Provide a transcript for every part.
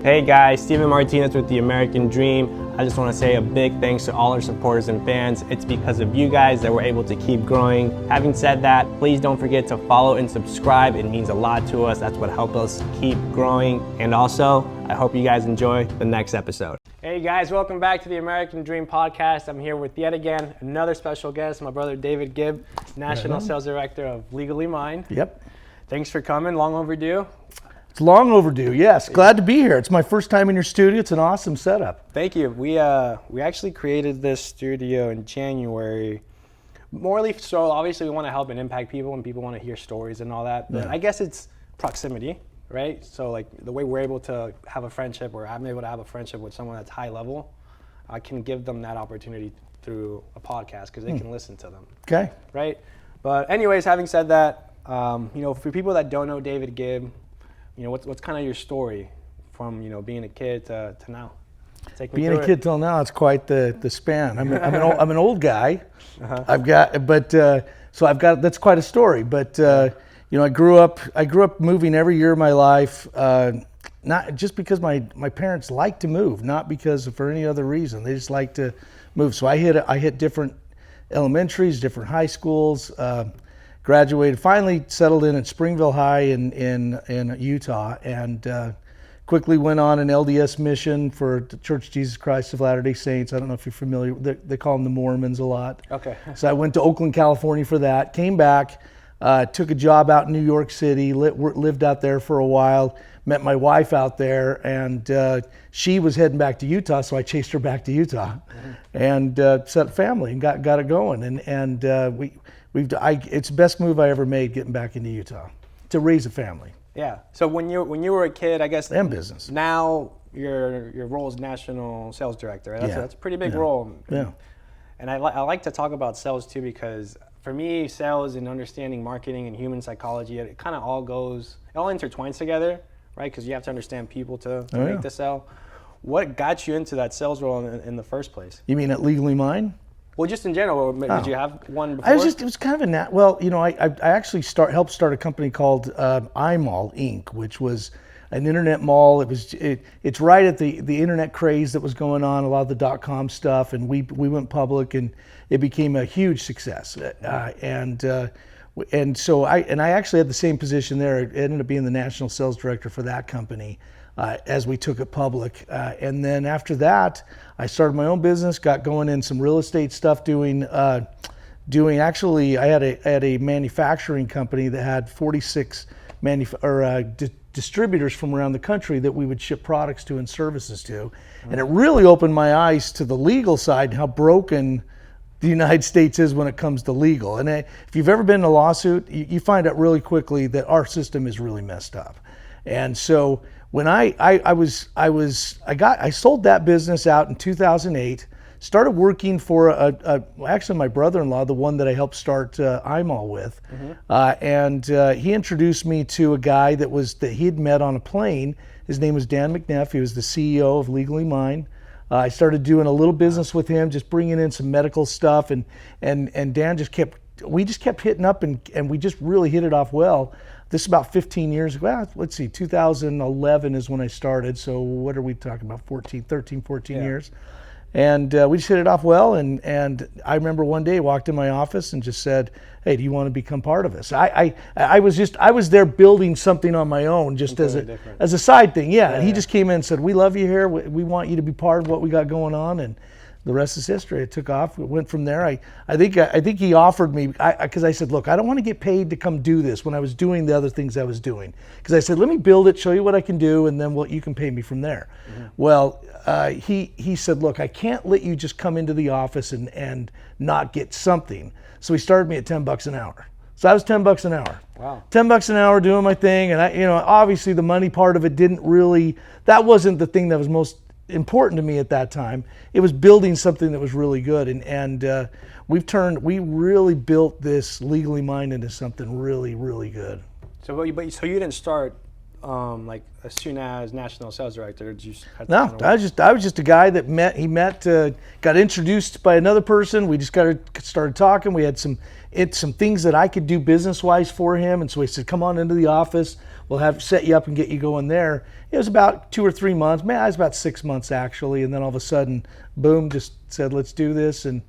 Hey guys, Steven Martinez with The American Dream. I just want to say a big thanks to all our supporters and fans. It's because of you guys that we're able to keep growing. Having said that, please don't forget to follow and subscribe. It means a lot to us. That's what helps us keep growing. And also, I hope you guys enjoy the next episode. Hey guys, welcome back to The American Dream podcast. I'm here with yet again another special guest, my brother David Gibb, National Sales Director of Legally Mine. Yep. Thanks for coming, long overdue. It's long overdue, yes. Glad to be here. It's my first time in your studio. It's an awesome setup. Thank you. We actually created this studio in January. Morely, so obviously we want to help and impact people and people want to hear stories and all that. But I guess it's proximity, right? So like the way we're able to have a friendship, or I'm able to have a friendship with someone that's high level, I can give them that opportunity through a podcast because they can listen to them. Okay. Right? But anyways, having said that, for people that don't know David Gibb, what's kind of your story from being a kid to now? Take me being a kid till now, it's quite the span. I'm an old guy. I've got that's quite a story. But I grew up moving every year of my life. Not just because my parents like to move, not because for any other reason. They just like to move. So I hit different elementaries, different high schools. Graduated, finally settled in at Springville High in Utah, and quickly went on an LDS mission for the Church of Jesus Christ of Latter-day Saints. I don't know if you're familiar. They call them the Mormons a lot. Okay. So I went to Oakland, California for that. Came back, took a job out in New York City, lived out there for a while. Met my wife out there, and she was heading back to Utah, so I chased her back to Utah, and set a family and got it going. It's the best move I ever made getting back into Utah to raise a family. Yeah. So when you were a kid, I guess. And business. Now your role is national sales director. Right? That's a pretty big role. Yeah. And I like to talk about sales too, because for me, sales and understanding marketing and human psychology, it kind of all intertwines together, right? Because you have to understand people to make the sale. What got you into that sales role in the first place? You mean at Legally Mine? Well, just in general, did you have one before? It was kind of I actually helped start a company called iMall Inc., which was an internet mall. It's right at the internet craze that was going on, a lot of the .com stuff, and we went public, and it became a huge success. And so I actually had the same position there. I ended up being the national sales director for that company as we took it public. And then after that, I started my own business, got going in some real estate stuff, actually, I had a manufacturing company that had 46 distributors from around the country that we would ship products to and services to. And it really opened my eyes to the legal side and how broken the United States is when it comes to legal. And if you've ever been in a lawsuit, you find out really quickly that our system is really messed up. And so when I sold that business out in 2008, started working for actually my brother-in-law, the one that I helped start iMall with, and he introduced me to a guy that he had met on a plane. His name was Dan McNeff. He was the CEO of Legally Mine. I started doing a little business with him, just bringing in some medical stuff, and Dan we just kept hitting up, and we just really hit it off well. This is about 15 years ago. Well, let's see, 2011 is when I started. So what are we talking about? 14 years. And we just hit it off well. And I remember one day I walked in my office and just said, "Hey, do you want to become part of us?" I was there building something on my own, just as a side thing. Yeah. And he just came in and said, "We love you here. We want you to be part of what we got going on." And the rest is history. It took off. It went from there. I think he offered me, because I said, "Look, I don't want to get paid to come do this," when I was doing the other things I was doing. Because I said, "Let me build it, show you what I can do, and then you can pay me from there." Well, he said, "Look, I can't let you just come into the office and not get something." So he started me at $10 an hour. So I was $10 an hour. Wow. $10 an hour doing my thing, and obviously the money part of it that wasn't the thing that was most important to me at that time. It was building something that was really good, and we really built this Legally Mine into something really, really good. So you didn't start like as soon as national sales director? Did you have to No, kinda I was just a guy that got introduced by another person. We just started talking. We had some things that I could do business wise for him, and so he said, "Come on into the office. We'll set you up and get you going there." It was about 2 or 3 months. Man, it was about 6 months actually, and then all of a sudden, boom, just said, "Let's do this," and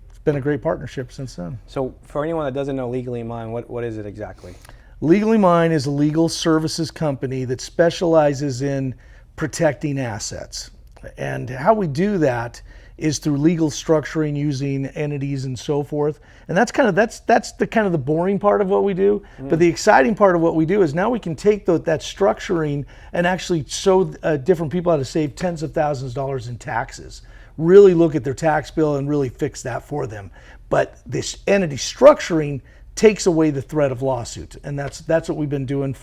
it's been a great partnership since then. So for anyone that doesn't know Legally Mine, what is it exactly? Legally Mine is a legal services company that specializes in protecting assets. And how we do that is through legal structuring using entities and so forth. And that's the kind of the boring part of what we do. But the exciting part of what we do is now we can take that structuring and actually show different people how to save tens of thousands of dollars in taxes. Really look at their tax bill and really fix that for them. But this entity structuring takes away the threat of lawsuit, and that's what we've been doing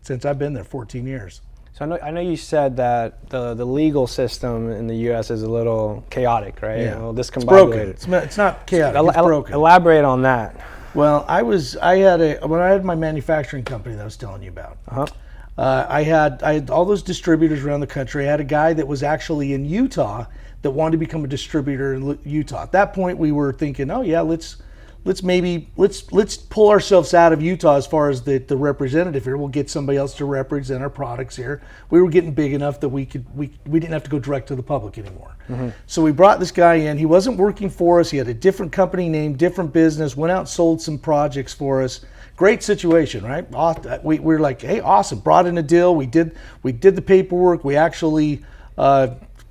since I've been there 14 years. So I know you said that the legal system in the U.S. is a little chaotic, right? Yeah. A little It's discombobulated. broken. It's not chaotic. It's broken. Elaborate on that. Well, when I had my manufacturing company that I was telling you about. I had all those distributors around the country. I had a guy that was actually in Utah that wanted to become a distributor in Utah. At that point, we were thinking, oh yeah, let's pull ourselves out of Utah as far as the representative here. We'll get somebody else to represent our products here. We were getting big enough that we didn't have to go direct to the public anymore. So we brought this guy in. He wasn't working for us. He had a different company name, different business, went out and sold some projects for us. Great situation, right? We were like, hey, awesome. Brought in a deal. We did the paperwork. We actually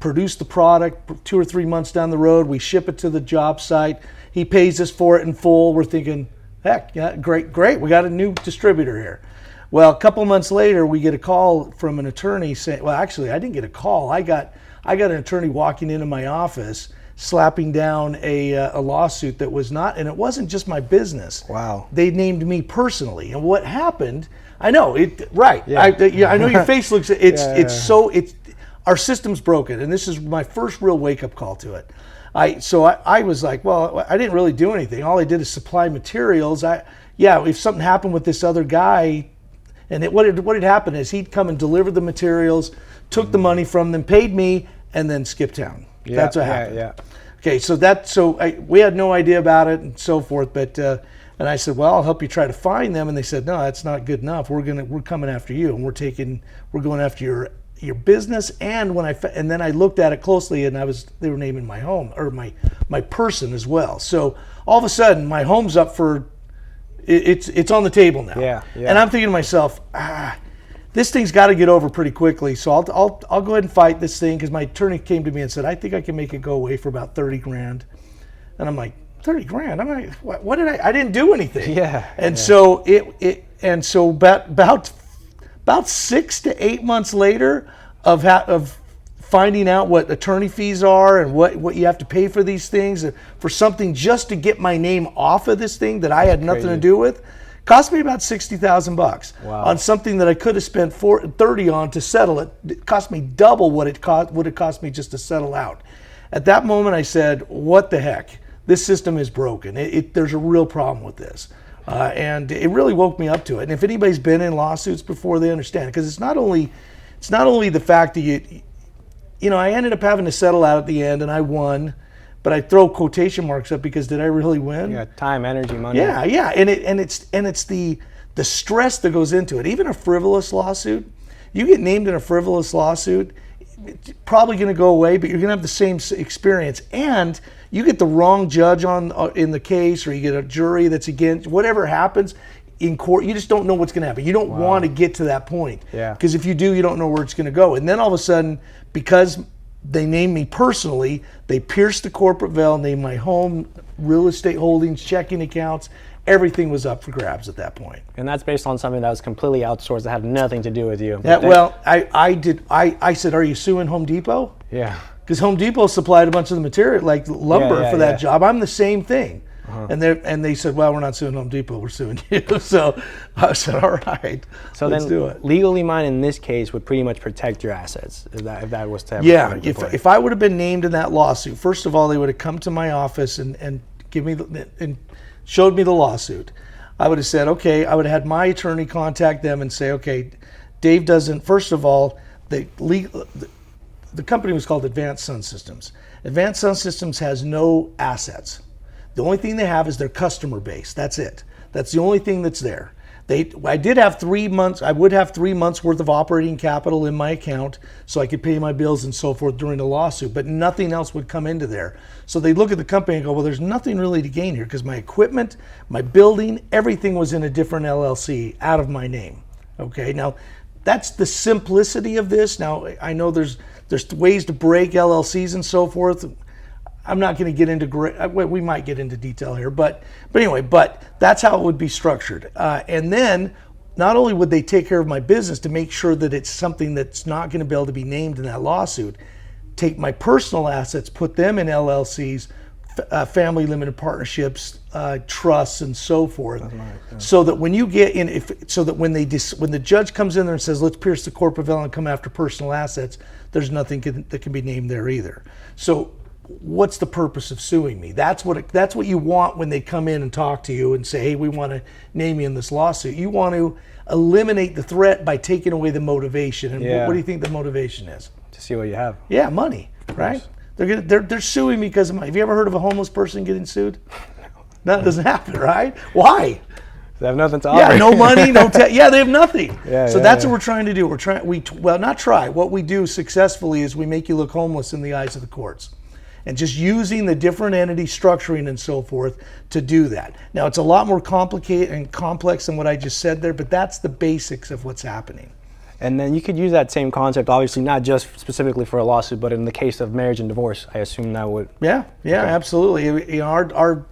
produce the product 2 or 3 months down the road. We ship it to the job site. He pays us for it in full. We're thinking, heck, yeah, great. We got a new distributor here. Well, a couple months later, we get a call from an attorney saying, well, actually, I didn't get a call. I got an attorney walking into my office, slapping down a lawsuit that was not, and it wasn't just my business. Wow. They named me personally. And what happened, I know, right. Yeah. I know your face looks, our system's broken. And this is my first real wake-up call to it. I was like, well, I didn't really do anything. All I did is supply materials. If something happened with this other guy, and what had happened is he'd come and deliver the materials, took the money from them, paid me, and then skipped town. That's what happened. Yeah. Okay, we had no idea about it and so forth. But and I said, well, I'll help you try to find them. And they said, no, that's not good enough. We're coming after you, and we're going after your business. And and then I looked at it closely, and they were naming my home or my person as well. So all of a sudden my home's up for it's on the table now. Yeah. And I'm thinking to myself, this thing's got to get over pretty quickly. So I'll go ahead and fight this thing, because my attorney came to me and said, I think I can make it go away for about 30 grand. And I'm like, 30 grand? I'm like, what did I didn't do anything. Yeah. And so so about 6 to 8 months later of finding out what attorney fees are and what you have to pay for these things, for something just to get my name off of this thing that I had nothing to do with, cost me about $60,000 on something that I could have spent $30 on to settle it. It cost me double what it cost me just to settle out. At that moment, I said, what the heck? This system is broken. There's a real problem with this. And it really woke me up to it. And if anybody's been in lawsuits before, they understand. Because it's not only the fact that I ended up having to settle out at the end, and I won, but I throw quotation marks up, because did I really win? Yeah, time, energy, money. Yeah, and it's the stress that goes into it. Even a frivolous lawsuit, you get named in a frivolous lawsuit, it's probably going to go away, but you're going to have the same experience. And you get the wrong judge in the case, or you get a jury that's against, whatever happens in court, you just don't know what's going to happen. You don't want to get to that point. Yeah. Because if you do, you don't know where it's going to go. And then all of a sudden, because they named me personally, they pierced the corporate veil, named my home, real estate holdings, checking accounts. Everything was up for grabs at that point. And that's based on something that was completely outsourced, that had nothing to do with you. I said, are you suing Home Depot? Yeah. Because Home Depot supplied a bunch of the material, like lumber, for that job. I'm the same thing. And they said, well, we're not suing Home Depot, we're suing you. So I said, all right, so let's then do it. Legally Mine in this case would pretty much protect your assets if that was to happen. Yeah, if I would have been named in that lawsuit, first of all, they would have come to my office and give me and showed me the lawsuit. I would have said, okay, I would have had my attorney contact them and say, okay, Dave doesn't, first of all, the company was called Advanced Sun Systems. Advanced Sun Systems has no assets. The only thing they have is their customer base. That's it. That's the only thing that's there. I did have 3 months, I would have 3 months worth of operating capital in my account so I could pay my bills and so forth during the lawsuit, but nothing else would come into there. So they look at the company and go, well, there's nothing really to gain here because my equipment, my building, everything was in a different LLC out of my name. Okay, now that's the simplicity of this. Now I know there's ways to break LLCs and so forth. I'm not going to get into we might get into detail here, but anyway, but that's how it would be structured. And then not only would they take care of my business to make sure that it's something that's not going to be able to be named in that lawsuit, take my personal assets, put them in LLCs, family limited partnerships, trusts, and so forth, so that when you get in, when the judge comes in there and says, let's pierce the corporate veil and come after personal assets, there's nothing that can be named there either. So what's the purpose of suing me? That's what you want when they come in and talk to you and say, hey, we want to name you in this lawsuit. You want to eliminate the threat by taking away the motivation. And what do you think the motivation is? To see what you have. Yeah, money, right? They're suing me because of money. Have you ever heard of a homeless person getting sued? No, that doesn't happen, right? Why? They have nothing to offer. Yeah, no money, they have nothing. So that's what we're trying to do. What we do successfully is we make you look homeless in the eyes of the courts. And just using the different entity structuring and so forth to do that. Now, it's a lot more complicated and complex than what I just said there, but that's the basics of what's happening. And then you could use that same concept, obviously, not just specifically for a lawsuit, but in the case of marriage and divorce, I assume that would. Yeah, absolutely. You know,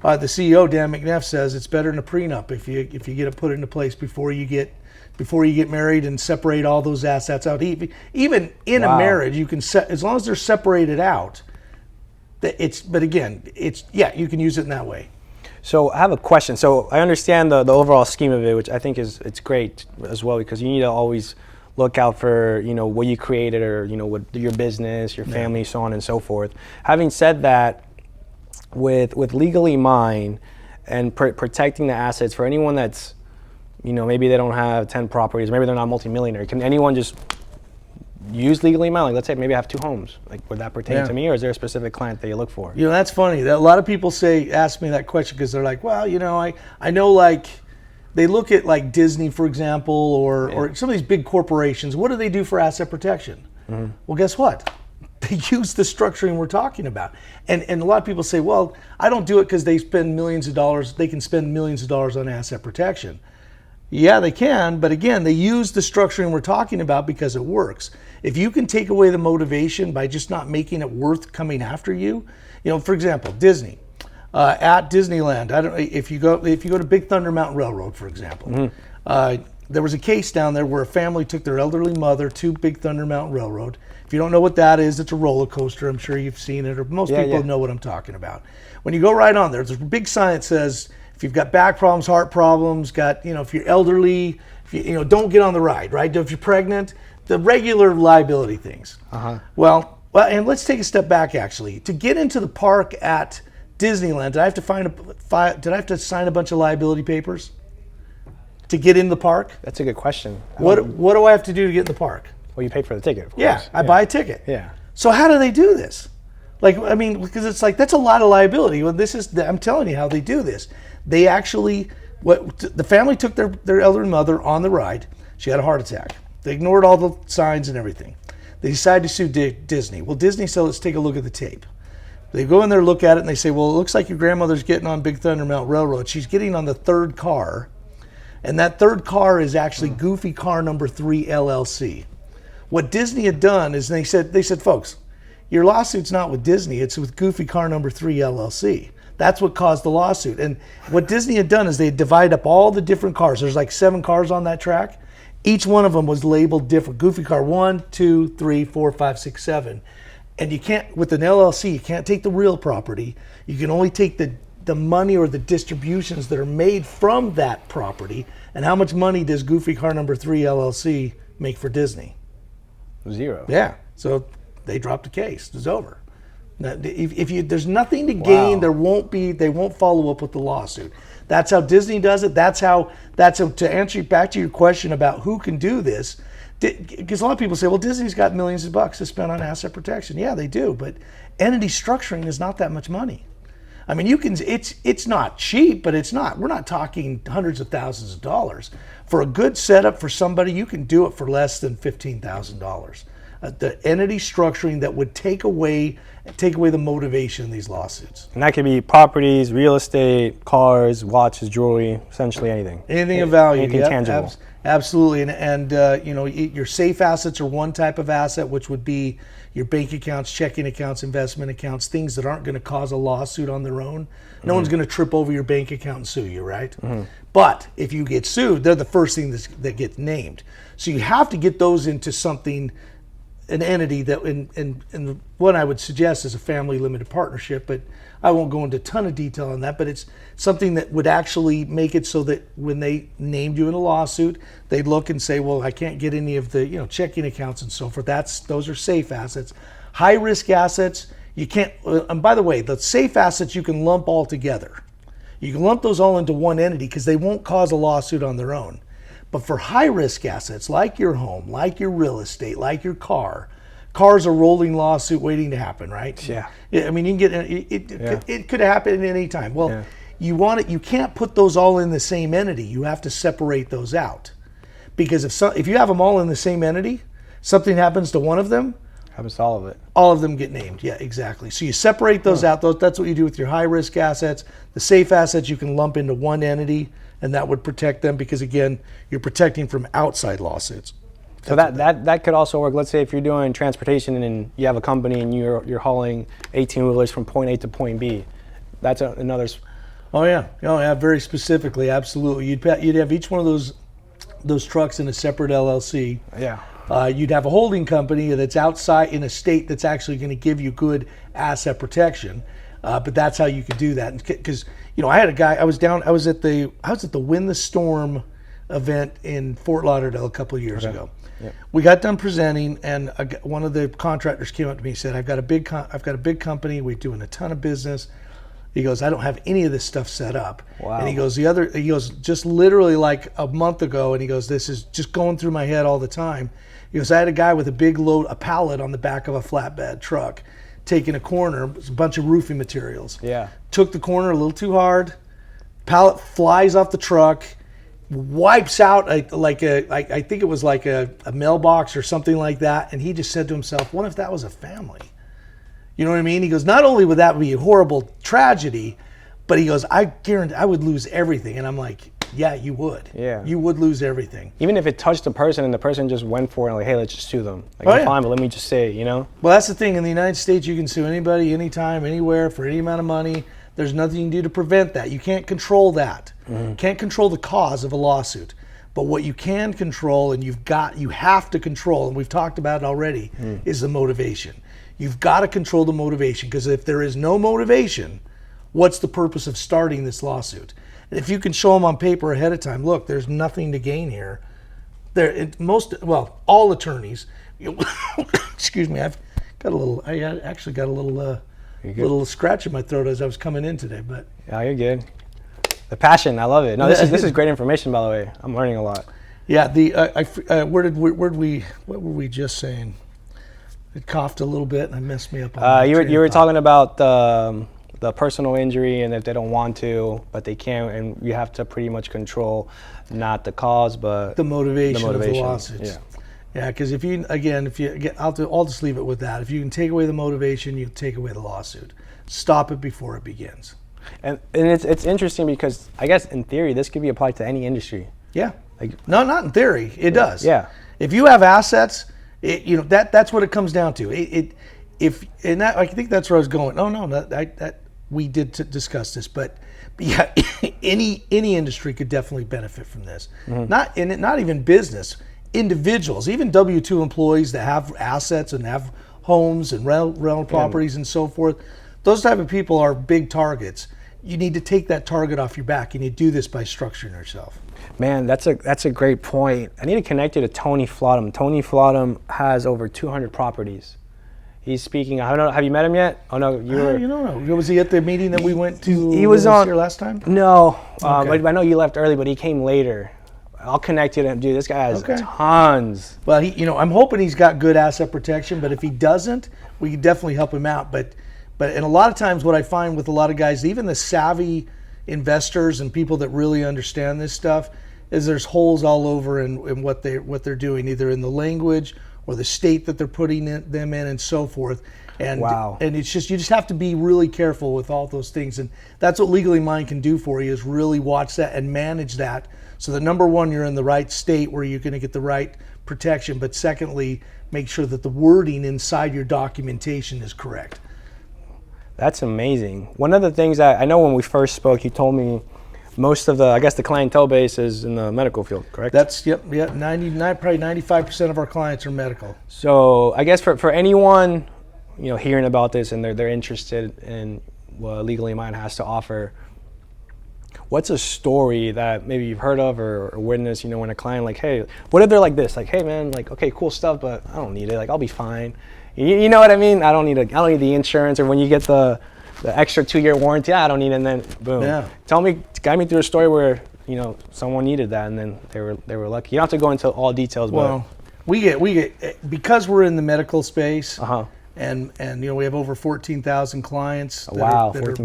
the CEO, Dan McNeff, says it's better than a prenup if you get it put into place before you get married and separate all those assets out. Even in a marriage, you can as long as they're separated out. But again, you can use it in that way. So I have a question. So I understand the overall scheme of it, which I think it's great as well, because you need to always look out for, you know, what you created, or, you know, what your business, your family, so on and so forth. Having said that, with Legally Mine and protecting the assets for anyone that's, you know, maybe they don't have 10 properties, maybe they're not multimillionaire, can anyone just use Legally Mine? Like, let's say maybe I have 2 homes. Like, would that pertain to me, or is there a specific client that you look for? You know, that's funny. A lot of people ask me that question because they're like, well, you know, I know, like, they look at like Disney, for example, or some of these big corporations. What do they do for asset protection? Mm-hmm. Well, guess what? They use the structuring we're talking about. And a lot of people say, well, I don't do it because they spend millions of dollars. They can spend millions of dollars on asset protection. Yeah, they can, but again, they use the structuring we're talking about because it works. If you can take away the motivation by just not making it worth coming after you, you know, for example, Disney, at Disneyland, if you go to Big Thunder Mountain Railroad, for example, there was a case down there where a family took their elderly mother to Big Thunder Mountain Railroad. If you don't know what that is, it's a roller coaster. I'm sure you've seen it, or most people know what I'm talking about. When you go right on there's a big sign that says, if you've got back problems, heart problems, if you're elderly, if you don't get on the ride, right? If you're pregnant, the regular liability things. Well, and let's take a step back, actually. To get into the park at Disneyland, did I have to sign a bunch of liability papers to get in the park? That's a good question. What do I have to do to get in the park? Well, you paid for the ticket, of course. Yeah, I buy a ticket. Yeah. So how do they do this? Like, I mean, because it's like, that's a lot of liability. Well, I'm telling you how they do this. They actually, the family took their elderly mother on the ride. She had a heart attack. They ignored all the signs and everything. They decided to sue Disney. Well, Disney said, let's take a look at the tape. They go in there, look at it, and they say, well, it looks like your grandmother's getting on Big Thunder Mountain Railroad. She's getting on the 3rd car, and that 3rd car is actually Goofy Car Number 3 LLC. What Disney had done is they said, folks, your lawsuit's not with Disney, it's with Goofy Car Number 3 LLC. That's what caused the lawsuit. And what Disney had done is they divide up all the different cars. There's like 7 cars on that track. Each one of them was labeled different. Goofy car 1, 2, 3, 4, 5, 6, 7. And you can't, with an LLC, you can't take the real property. You can only take the money or the distributions that are made from that property. And how much money does Goofy Car Number 3 LLC make for Disney? 0. Yeah. So they dropped the case. It's over. Now, if there's nothing to gain, they won't follow up with the lawsuit. That's how Disney does it. That's how to answer back to your question about who can do this. Because a lot of people say, well, Disney's got millions of bucks to spend on asset protection. Yeah, they do, but entity structuring is not that much money. I mean, it's not cheap, but it's not. We're not talking hundreds of thousands of dollars. For a good setup for somebody, you can do it for less than $15,000. The entity structuring that would take away the motivation in these lawsuits. And that could be properties, real estate, cars, watches, jewelry, essentially anything. Anything of value. Anything tangible. Absolutely. And your safe assets are one type of asset, which would be your bank accounts, checking accounts, investment accounts, things that aren't going to cause a lawsuit on their own. No one's going to trip over your bank account and sue you, right? But if you get sued, they're the first thing that gets named. So you have to get those into something, an entity that, and what I would suggest is a family limited partnership, but I won't go into a ton of detail on that, but it's something that would actually make it so that when they named you in a lawsuit, they'd look and say, well, I can't get any of the checking accounts and so forth. Those are safe assets. High risk assets, you can't, and by the way, the safe assets you can lump all together. You can lump those all into one entity because they won't cause a lawsuit on their own. But for high risk assets like your home, like your real estate, like your car's a rolling lawsuit waiting to happen, right? Yeah. I mean, you can get it could happen at any time. Well, you can't put those all in the same entity. You have to separate those out. Because if you have them all in the same entity, something happens to one of them, happens to all of it. All of them get named. Yeah, exactly. So you separate those out. That's what you do with your high risk assets. The safe assets you can lump into one entity, and that would protect them because, again, you're protecting from outside lawsuits. So that could also work. Let's say if you're doing transportation and you have a company and you're hauling 18-wheelers from point A to point B, that's another. Oh yeah, very specifically, absolutely. You'd have each one of those trucks in a separate LLC. Yeah. You'd have a holding company that's outside in a state that's actually going to give you good asset protection. But that's how you could do that. Because I had a guy. I was at the Win the Storm event in Fort Lauderdale a couple of years ago. Yep. We got done presenting, and one of the contractors came up to me and said, "I've got a big company. We're doing a ton of business." He goes, "I don't have any of this stuff set up." Wow. And he goes, just literally like a month ago, and he goes, "This is just going through my head all the time." He goes, "I had a guy with a big load, a pallet on the back of a flatbed truck, taking a corner, a bunch of roofing materials. Yeah. Took the corner a little too hard. Pallet flies off the truck, wipes out I think it was like a mailbox or something like that." And he just said to himself, "What if that was a family?" You know what I mean? He goes, "Not only would that be a horrible tragedy, but he goes, I guarantee I would lose everything." And I'm like, yeah, you would. Yeah. You would lose everything. Even if it touched the person and the person just went for it, like, hey, let's just sue them. Like, fine, but let me just say, Well, that's the thing. In the United States, you can sue anybody, anytime, anywhere, for any amount of money. There's nothing you can do to prevent that. You can't control that. Mm-hmm. Can't control the cause of a lawsuit. But what you can control, and you have to control, and we've talked about it already, is the motivation. You've got to control the motivation, because if there is no motivation, what's the purpose of starting this lawsuit? And if you can show them on paper ahead of time, look, there's nothing to gain here. All attorneys, excuse me, I actually got a little scratch in my throat as I was coming in today, but. Yeah, you're good. The passion, I love it. No, this is great information, by the way. I'm learning a lot. Yeah, what were we just saying? It coughed a little bit and I messed me up. You were talking about the personal injury, and if they don't want to, but they can, and you have to pretty much control not the cause, but the motivation of the lawsuits. Yeah, because I'll just leave it with that. If you can take away the motivation, you take away the lawsuit. Stop it before it begins. And it's interesting because I guess in theory this could be applied to any industry. Yeah. No, not in theory. It does. Yeah. If you have assets, that's what it comes down to. I think that's where I was going. Oh no, we did discuss this, but yeah, any industry could definitely benefit from this. Mm-hmm. Not even business, individuals, even W-2 employees that have assets and have homes and rental properties and so forth. Those type of people are big targets. You need to take that target off your back, and you do this by structuring yourself. Man, that's a great point. I need to connect you to Tony Flottam. Tony Flottam has over 200 properties. He's speaking. I don't know. Have you met him yet? Oh no, you were. You don't know. Was he at the meeting that we went to? He was on here last time. No, Okay. but I know you left early, but he came later. I'll connect you to him, dude. This guy has tons. Well, I'm hoping he's got good asset protection, but if he doesn't, we can definitely help him out. But and a lot of times, what I find with a lot of guys, even the savvy investors and people that really understand this stuff, is there's holes all over in what they're doing, either in the language or the state that they're putting them in, and so forth. And and it's just, you just have to be really careful with all those things, and that's what Legally Mine can do for you, is really watch that and manage that. So that number one, you're in the right state where you're going to get the right protection, but secondly, make sure that the wording inside your documentation is correct. That's amazing. One of the things I know when we first spoke, you told me most of the clientele base is in the medical field, correct? That's, yep, 99, probably 95% of our clients are medical. So I guess for anyone, hearing about this and they're interested in what Legally Mine has to offer, what's a story that maybe you've heard of or witnessed, when a client hey, what if they're like this, hey man, okay, cool stuff, but I don't need it, I'll be fine. You know what I mean? I don't need the insurance, or when you get the extra 2-year warranty, I don't need it, and then boom. Yeah. Guide me through a story where, someone needed that and then they were lucky. You don't have to go into all details, well, we get because we're in the medical space, and we have over 14,000 clients that are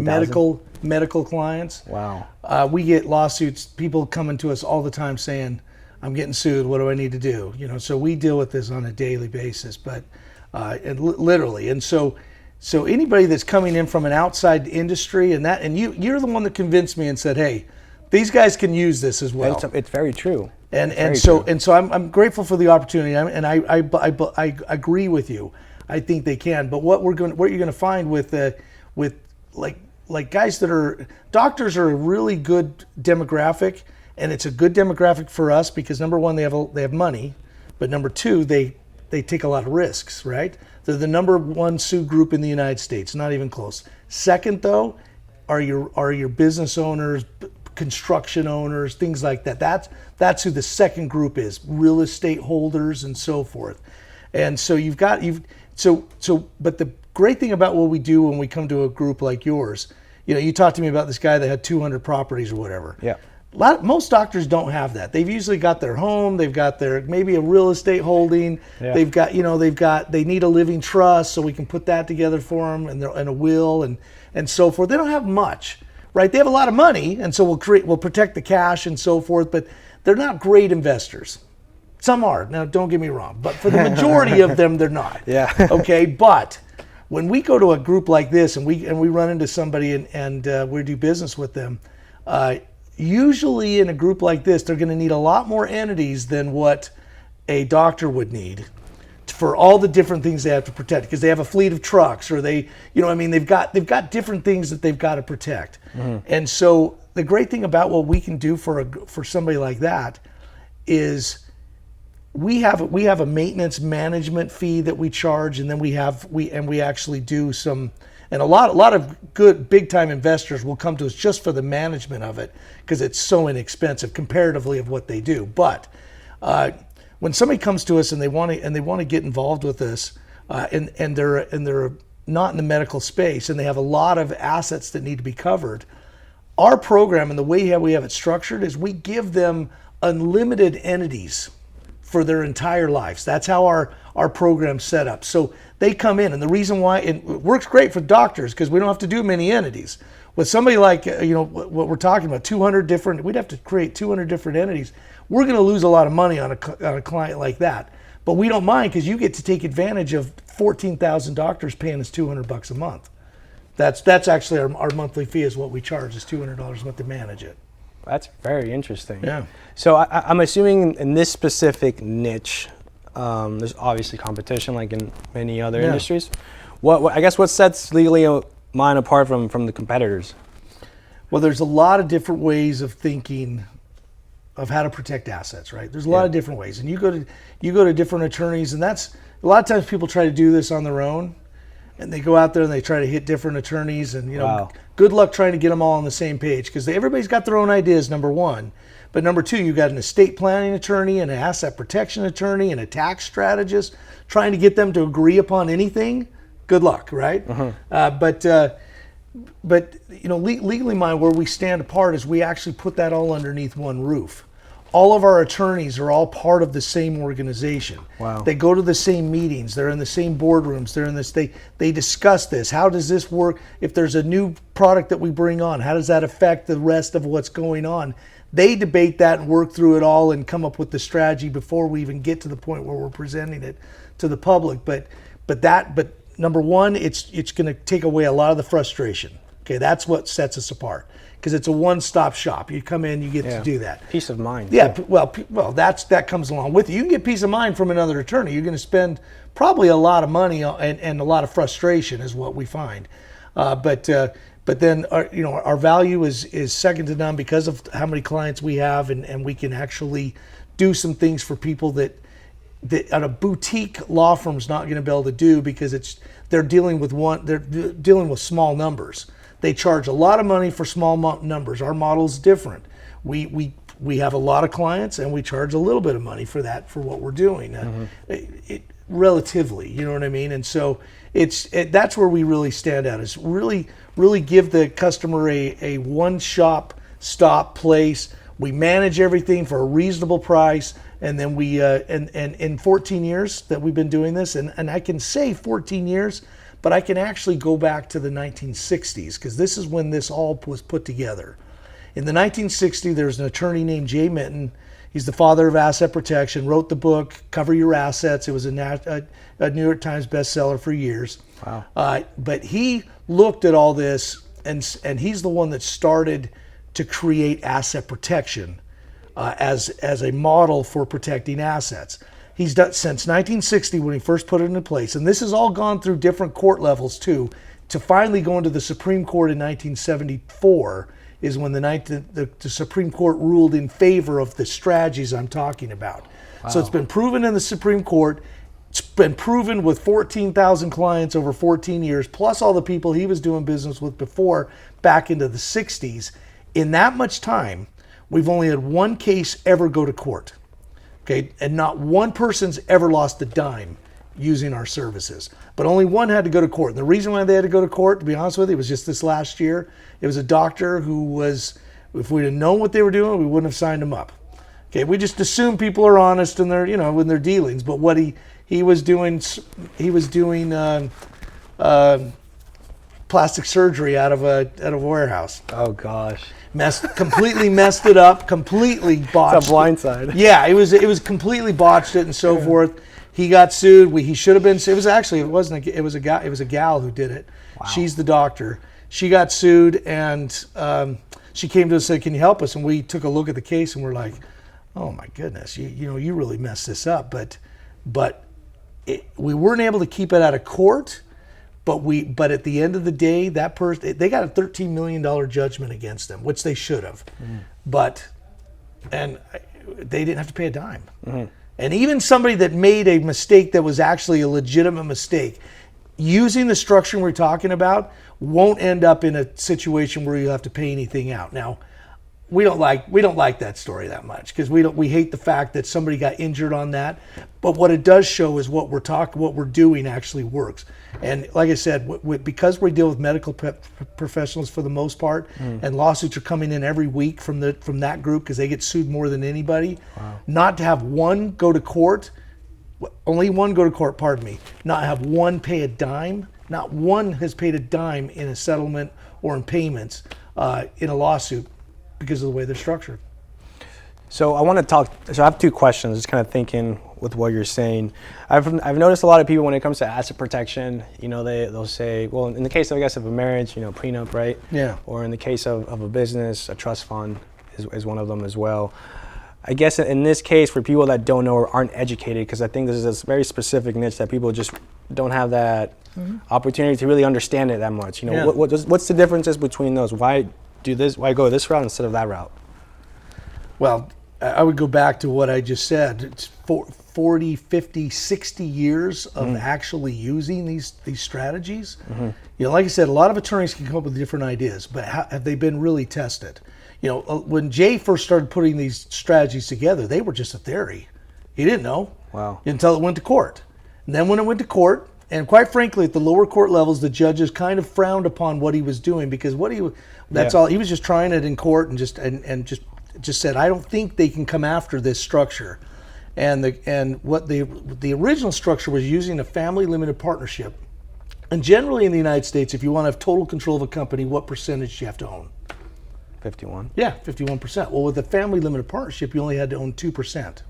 medical clients. Wow. We get lawsuits, people coming to us all the time saying, I'm getting sued, what do I need to do? So we deal with this on a daily basis, but literally. And so anybody that's coming in from an outside industry and you're the one that convinced me and said, hey, these guys can use this as well. It's very true. And so I'm grateful for the opportunity, and I agree with you. I think they can. But what you're going to find with guys that are doctors are a really good demographic, and it's a good demographic for us because number one, they have money, but number two, they take a lot of risks, right? They're the number one sued group in the United States, not even close. Second, though, are your business owners, construction owners, things like that. That's who the second group is, real estate holders and so forth. And so but the great thing about what we do when we come to a group like yours, you talked to me about this guy that had 200 properties or whatever. Yeah. Most doctors don't have that. They've usually got their home, they've got their maybe a real estate holding, they've got they need a living trust, so we can put that together for them, and a will and so forth. They don't have much, right? They have a lot of money, and so we'll protect the cash and so forth, but they're not great investors. Some are. Now, don't get me wrong, but for the majority of them, they're not. Yeah. Okay, but when we go to a group like this and we run into somebody and we do business with them, usually in a group like this, they're going to need a lot more entities than what a doctor would need for all the different things they have to protect, because they have a fleet of trucks, or they've got different things that they've got to protect. Mm-hmm. And so the great thing about what we can do for somebody like that is we have a maintenance management fee that we charge, and then we actually do some. And a lot of good big time investors will come to us just for the management of it because it's so inexpensive comparatively of what they do. But when somebody comes to us and they want to get involved with us, and they're not in the medical space and they have a lot of assets that need to be covered, our program and the way we have it structured is we give them unlimited entities for their entire lives. That's how our program's set up. So they come in, and the reason why it works great for doctors because we don't have to do many entities. With somebody like what we're talking about, 200 different, we'd have to create 200 different entities. We're going to lose a lot of money on a client like that, but we don't mind because you get to take advantage of 14,000 doctors paying us $200 a month. That's actually our monthly fee is what we charge is $200 a month to manage it. That's very interesting. Yeah. So I'm assuming in this specific niche, there's obviously competition like in many other industries. What sets Legally Mine apart from the competitors? Well, there's a lot of different ways of thinking of how to protect assets, right? There's a lot of different ways, and you go to different attorneys, and that's a lot of times people try to do this on their own, and they go out there and they try to hit different attorneys, and good luck trying to get them all on the same page because everybody's got their own ideas, number one. But number two, you've got an estate planning attorney, and an asset protection attorney, and a tax strategist. Trying to get them to agree upon anything good luck, right? But you know, legally minded, where we stand apart is we actually put that all underneath one roof. All of our attorneys are all part of the same organization. Wow. They go to the same meetings. They're in the same boardrooms. They're in this. They discuss this. How does this work? If there's a new product that we bring on, how does that affect the rest of what's going on? They debate that and work through it all and come up with the strategy before we even get to the point where we're presenting it to the public. But number one, it's going to take away a lot of the frustration. Okay, that's what sets us apart, because it's a one-stop shop. You come in, you get to do that. Peace of mind. Yeah, well, that comes along with it. You can get peace of mind from another attorney. You're going to spend probably a lot of money and a lot of frustration is what we find. But then our value is second to none because of how many clients we have, and we can actually do some things for people that a boutique law firm's not going to be able to do, because they're dealing with small numbers. They charge a lot of money for small numbers. Our model's different. We have a lot of clients, and we charge a little bit of money for that, for what we're doing, relatively. You know what I mean? And so that's where we really stand out. Is really give the customer a one-stop place. We manage everything for a reasonable price, and then we and in 14 years that we've been doing this, and I can say 14 years. But I can actually go back to the 1960s, because this is when this all was put together. In the 1960s, there's an attorney named Jay Minton. He's the father of asset protection, wrote the book, Cover Your Assets. It was a New York Times bestseller for years. Wow. But he looked at all this, and he's the one that started to create asset protection as a model for protecting assets. He's done since 1960 when he first put it into place, and this has all gone through different court levels too, to finally go into the Supreme Court in 1974 is when the Supreme Court ruled in favor of the strategies I'm talking about. Wow. So it's been proven in the Supreme Court. It's been proven with 14,000 clients over 14 years, plus all the people he was doing business with before, back into the 60s. In that much time, we've only had one case ever go to court. Okay, and not one person's ever lost a dime using our services, but only one had to go to court. And the reason why they had to go to court, to be honest with you, was just this last year. It was a doctor who was, if we'd have known what they were doing, we wouldn't have signed him up. Okay, we just assume people are honest in their, in their dealings. But what he was doing plastic surgery out of a warehouse. Oh gosh. Completely messed it up, completely botched. It's a blindside. Yeah, it was completely botched it and so forth. He got sued. He should have been. It was a gal who did it. Wow. She's the doctor. She got sued, and she came to us and said, "Can you help us?" And we took a look at the case, and we're like, "Oh my goodness, you really messed this up." But we weren't able to keep it out of court. But at the end of the day, that person, they got a $13 million judgment against them, which they should have. And they didn't have to pay a dime. Mm-hmm. And even somebody that made a mistake that was actually a legitimate mistake, using the structure we're talking about, won't end up in a situation where you have to pay anything out. Now, we don't like that story that much, because we hate the fact that somebody got injured on that. But what it does show is what we're doing actually works. And like I said, because we deal with medical professionals for the most part, and lawsuits are coming in every week from that group, because they get sued more than anybody. Wow. Not to have one go to court, only one go to court, pardon me, not have one pay a dime. Not one has paid a dime in a settlement or in payments in a lawsuit, because of the way they're structured. So I want to talk. So I have two questions. Just kind of thinking with what you're saying. I've noticed a lot of people when it comes to asset protection. They'll say, well, in the case of, I guess, of a marriage, prenup, right? Yeah. Or in the case of a business, a trust fund is one of them as well. I guess in this case, for people that don't know or aren't educated, because I think this is a very specific niche that people just don't have that opportunity to really understand it that much. What's the differences between those? Why do this? Why go this route instead of that route? Well, I would go back to what I just said. It's 40, 50, 60 years of actually using these strategies. Mm-hmm. Like I said, a lot of attorneys can come up with different ideas, but have they been really tested? When Jay first started putting these strategies together, they were just a theory. He didn't know. Wow. Until it went to court. And then when it went to court, And quite frankly, at the lower court levels, the judges kind of frowned upon what he was doing because that's all he was just trying it in court and just said, I don't think they can come after this structure. And what the original structure was using a family limited partnership. And generally in the United States, if you want to have total control of a company, what percentage do you have to own? 51. Yeah, 51%. Well, with a family limited partnership, you only had to own 2%.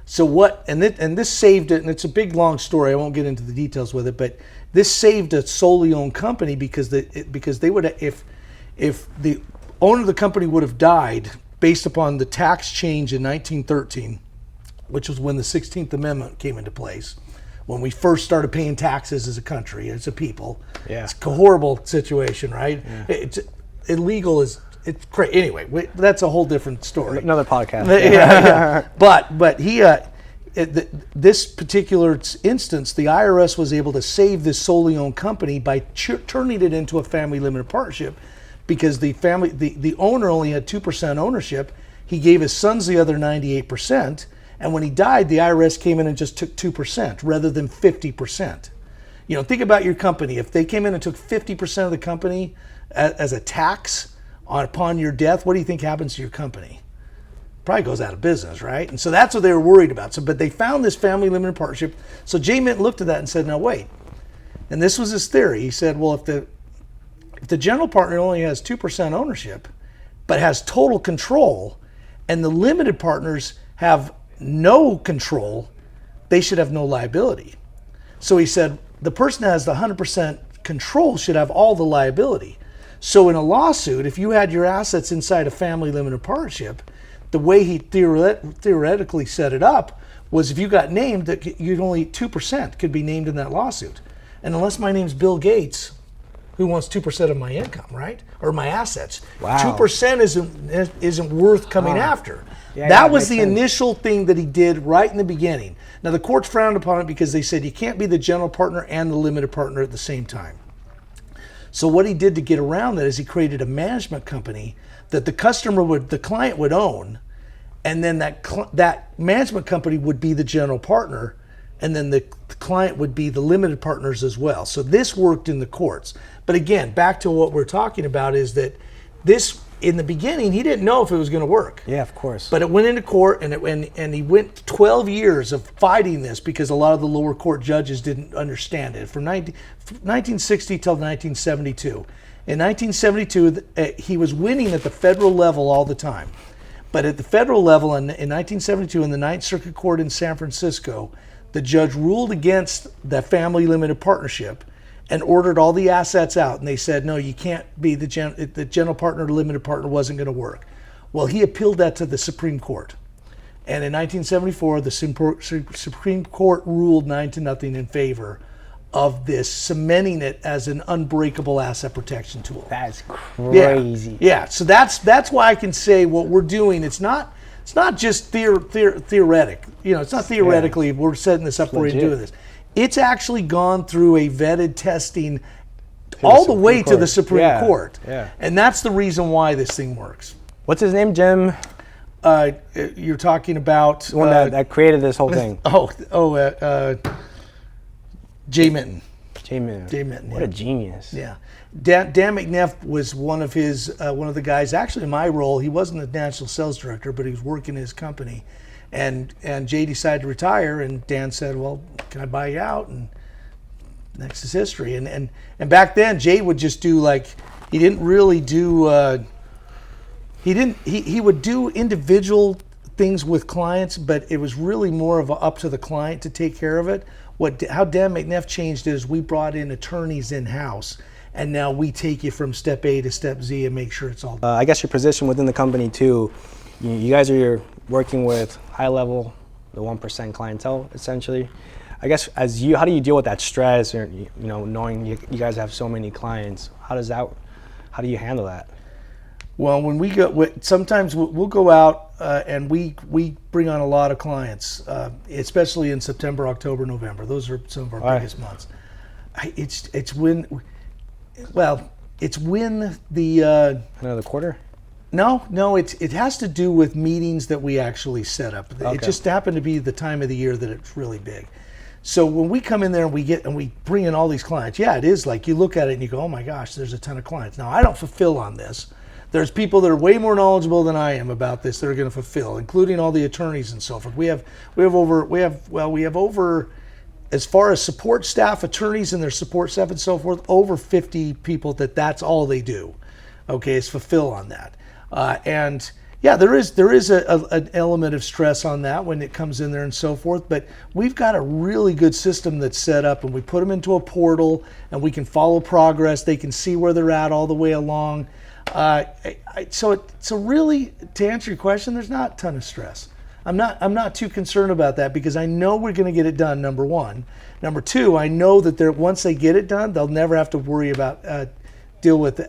So what? And this saved it, and it's a big long story. I won't get into the details with it, but this saved a solely owned company because they would, if the owner of the company would have died based upon the tax change in 1913, which was when the 16th Amendment came into place, when we first started paying taxes as a country, as a people. Yeah. It's a horrible situation, right? Yeah. It's illegal it's crazy. Anyway, that's a whole different story. Another podcast. Yeah. But he, this particular instance, the IRS was able to save this solely owned company by turning it into a family limited partnership, because the owner only had 2% ownership. He gave his sons the other 98%. And when he died, the IRS came in and just took 2% rather than 50%. You know, think about your company. If they came in and took 50% of the company as a tax upon your death, what do you think happens to your company? Probably goes out of business, right? And so that's what they were worried about. But they found this family limited partnership. So Jay Minton looked at that and said, now wait. And this was his theory. He said, well, if the general partner only has 2% ownership, but has total control, and the limited partners have no control, they should have no liability. So he said the person that has the 100% control should have all the liability. So in a lawsuit, if you had your assets inside a family limited partnership, the way he theoretically set it up was if you got named, that you'd only 2% could be named in that lawsuit. And unless my name's Bill Gates, who wants 2% of my income, right? Or my assets. Wow. 2% isn't worth coming after. Yeah, that was the sense. initial thing that he did right in the beginning. Now the courts frowned upon it because they said you can't be the general partner and the limited partner at the same time. So what he did to get around that is he created a management company that the client would own, and then that management company would be the general partner, and then the client would be the limited partners as well. So this worked in the courts. But again, back to what we're talking about is that this, in the beginning, he didn't know if it was going to work. Yeah, of course. But it went into court, and he went 12 years of fighting this because a lot of the lower court judges didn't understand it. From 1960 till 1972. In 1972, he was winning at the federal level all the time. But at the federal level in 1972, in the Ninth Circuit Court in San Francisco, the judge ruled against the family limited partnership and ordered all the assets out. And they said, no, you can't be the general partner, limited partner wasn't going to work. Well, he appealed that to the Supreme Court. And in 1974, the Supreme Court ruled 9-0 in favor of this, cementing it as an unbreakable asset protection tool. That's crazy. Yeah. So that's why I can say what we're doing, it's not just theoretic. You know, it's not theoretically we're setting this up for you and doing this. It's actually gone through a vetted testing all the way to the Supreme Court. Yeah. And that's the reason why this thing works. What's his name, Jim? You're talking about The one that created this whole thing. Jay Minton. Jay Minton. What a genius. Yeah. Dan McNeff was one of the guys, actually in my role. He wasn't the national sales director, but he was working his company. And Jay decided to retire, and Dan said, well, can I buy you out? And next is history. And back then, Jay would just do he didn't really do, he would do individual things with clients, but it was really more of up to the client to take care of it. How Dan McNeff changed it is we brought in attorneys in-house, and now we take you from step A to step Z and make sure it's all I guess your position within the company too, you guys are working with high level, the 1% clientele essentially. I guess how do you deal with that stress, or knowing you guys have so many clients? How do you handle that? Well, when we go, sometimes we'll go out and we bring on a lot of clients, especially in September, October, November. Those are some of our biggest months. It's when the another quarter. No, it has to do with meetings that we actually set up. Okay. It just happened to be the time of the year that it's really big. So when we come in there and we bring in all these clients, yeah, it is like you look at it and you go, oh my gosh, there's a ton of clients. Now I don't fulfill on this. There's people that are way more knowledgeable than I am about this that are going to fulfill, including all the attorneys and so forth. We have over, as far as support staff, attorneys and their support staff and so forth, over 50 people that's all they do. Okay, is fulfill on that. And yeah, there is an element of stress on that when it comes in there and so forth, but we've got a really good system that's set up, and we put them into a portal and we can follow progress. They can see where they're at all the way along. So really, to answer your question, there's not a ton of stress. I'm not too concerned about that because I know we're going to get it done, number one. Number two, I know that once they get it done, they'll never have to worry about deal with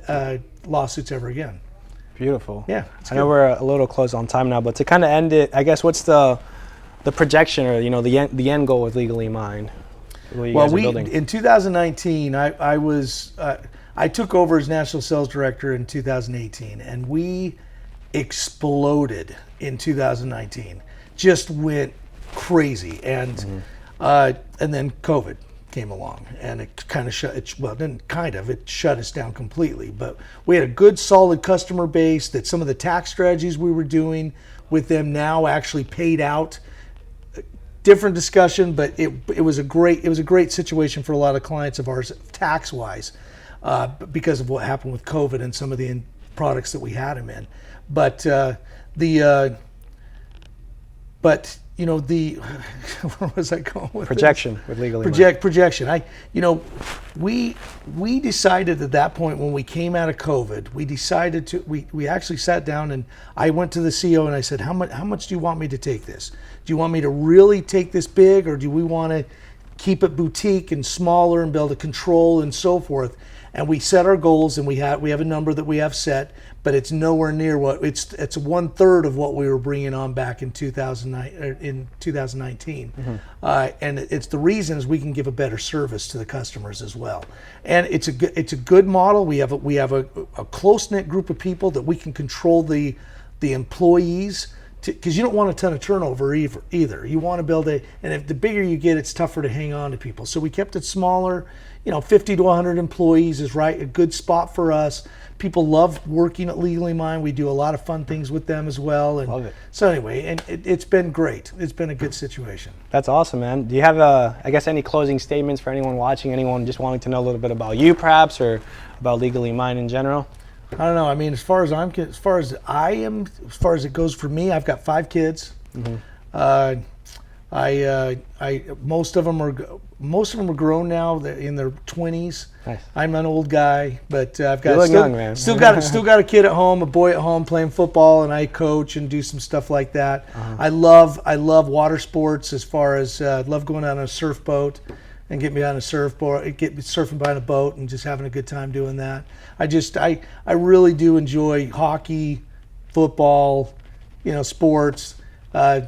lawsuits ever again. Beautiful. Yeah. I know we're a little close on time now, but to kind of end it, I guess what's the projection or the end goal with Legally Mind? Well, in 2019, I took over as national sales director in 2018, and we exploded in 2019. Just went crazy, and then COVID came along, and it kind of it shut us down completely. But we had a good, solid customer base that some of the tax strategies we were doing with them now actually paid out. Different discussion, but it was a great situation for a lot of clients of ours tax wise, because of what happened with COVID and some of the products that we had them in. But where was I going with projection this? with Legally Mind? Projection. We decided at that point when we came out of COVID, we actually sat down and I went to the CEO and I said, how much do you want me to take this? Do you want me to really take this big, or do we want to keep it boutique and smaller and be able to control and so forth? And we set our goals, and we have a number that we have set, but it's nowhere near it's 1/3 of what we were bringing on back in 2019. And it's the reason is we can give a better service to the customers as well. And it's a good model. We have a close-knit group of people that we can control the employees, because you don't want a ton of turnover either. You want to build and if the bigger you get, it's tougher to hang on to people. So we kept it smaller. 50 to 100 employees is a good spot for us. People love working at Legally Mind. We do a lot of fun things with them as well. And love it. So anyway, and it's been great. It's been a good situation. That's awesome, man. Do you have any closing statements for anyone watching, anyone just wanting to know a little bit about you perhaps, or about Legally Mind in general? I don't know. I mean, as far as it goes for me, I've got 5 kids. Mm-hmm. Most of them are grown now. They're in their 20s. Nice. I'm an old guy, but I've got young, man. still got a kid at home, a boy at home playing football, and I coach and do some stuff like that. Uh-huh. I love water sports. As far as love going out on a surf boat and get me on a surfboard, get me surfing behind a boat and just having a good time doing that. I really do enjoy hockey, football, sports. I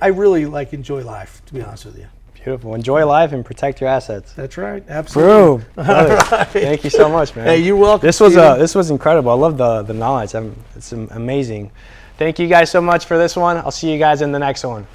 really enjoy life, to be honest with you. Beautiful. Enjoy life and protect your assets. That's right. Absolutely. Boom. Right. Thank you so much, man. Hey, you're welcome. This was incredible. I love the knowledge. It's amazing. Thank you guys so much for this one. I'll see you guys in the next one.